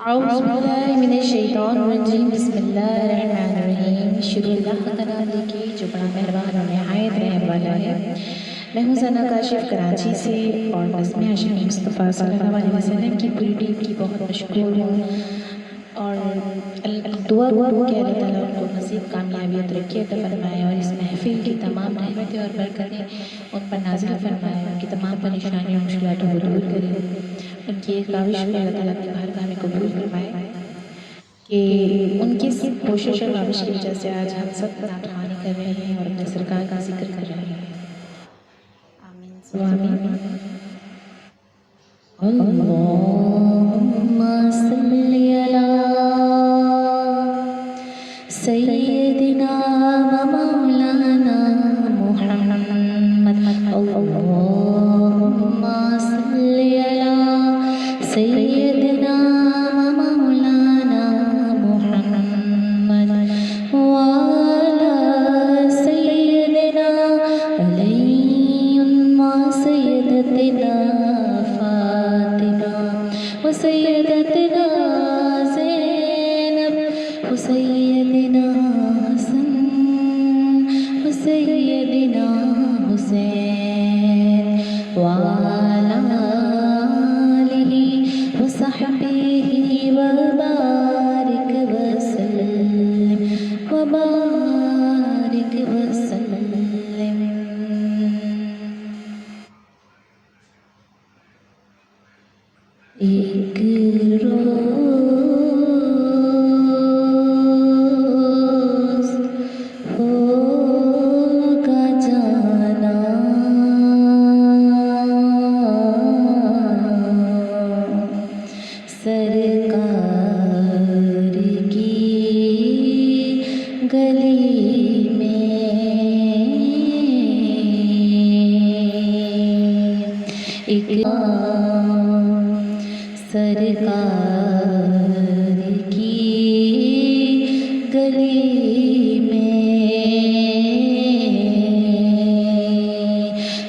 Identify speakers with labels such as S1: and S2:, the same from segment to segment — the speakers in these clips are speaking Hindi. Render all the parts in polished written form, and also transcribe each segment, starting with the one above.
S1: औज़ुबिल्लाहिमिनश्शैतानिर्रजीम बिस्मिल्लाहिर्रहमानिर्रहीम शुरुल्लाह तआला की जो बड़ा मेहरबान और नहायत रहम वाला है। मैं हूँ सना काशिफ कराची से और बज़्मे आशिक़ाने मुस्तफ़ा सल्लल्लाहु अलैहि वसल्लम की पूरी टीम की बहुत मशकूर हूँ और दुआ कि अल्लाह ताला उनको मज़ीद कामयाबी तरक्की अता फ़रमाए और इस महफ़िल की तमाम रहमतें और बरकतें उन पर नाज़िल फ़रमाए, उनकी तमाम परेशानियों मुश्किलातों को दूर करे। उनकी एक काविश भी अल्लाह ताला अपनी बारगाह में कबूल फरमाए कि उनकी इस कोशिश और काविश की वजह से आज हम सब नात ख़वानी कर रहे हैं और अपने सरकार का ज़िक्र कर रहे हैं। आमीन आमीन। अल्लाहुम्मा सल्ली अला सय्यदिना व मौलाना मुहम्मद। अल्लाहुम्मा सल्ली अला सय्यदिना व मौलाना मुहम्मद व अला सय्यदिना अलीयुम्मा सय्यदतिना फातिमा व सय्यदतिना ज़ैनब व सय्यदिना हसन व सय्यदिना हुसैन व अला आलिहि व सहबिहि व बारिक व सल्लिम व बारिक व सल्लिम। एक रोज़ होगा जाना सरकार की गली में एक सरकार की गली में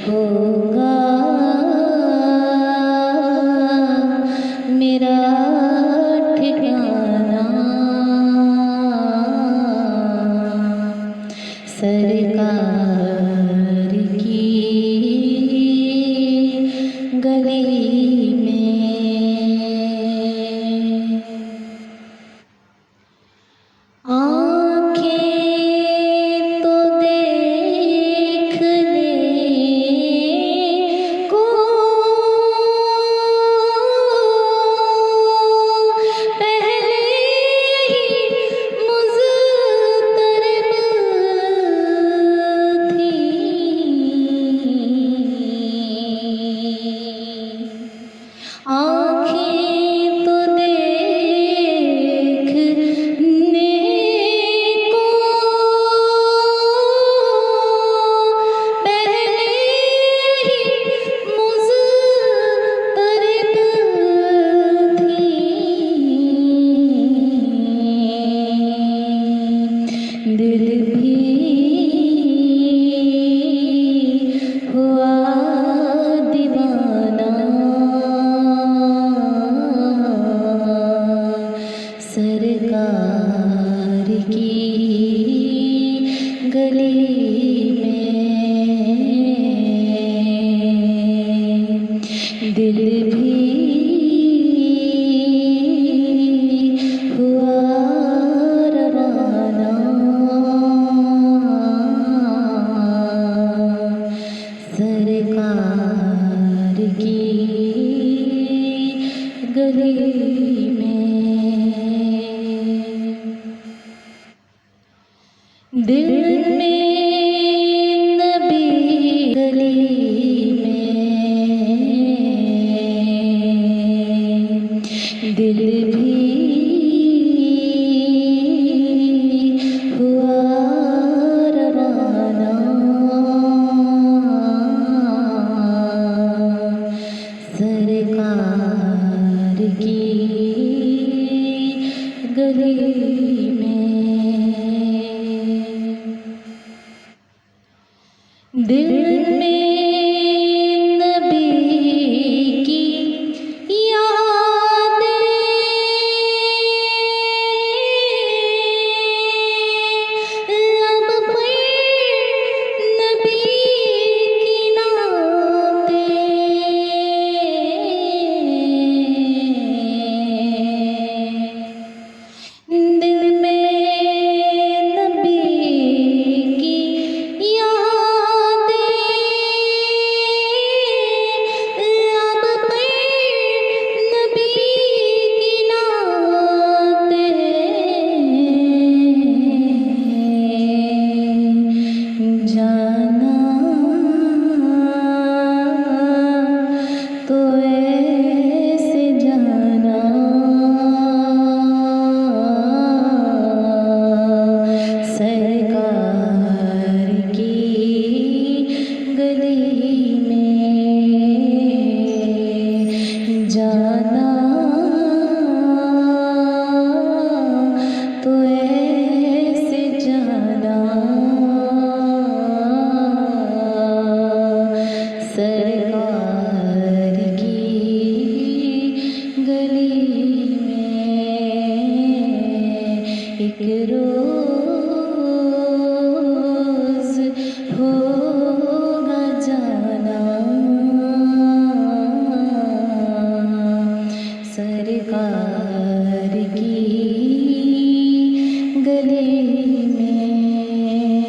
S1: होगा मेरा ठिकाना सरकार की गली में। आँखें तो देखने को पहले ही मुज़तरब थी। आँखें तो देखने को पहले ही मुज़तरब थी। दिल भी हुआ दीवाना सरकार की गली में। दिल भी हुआ रवाना सरकार की गली में। दिल में नबी गली में दिल भी हुआ रवाना सरकार की गली में। दिल में नबी की यादें एक रोज़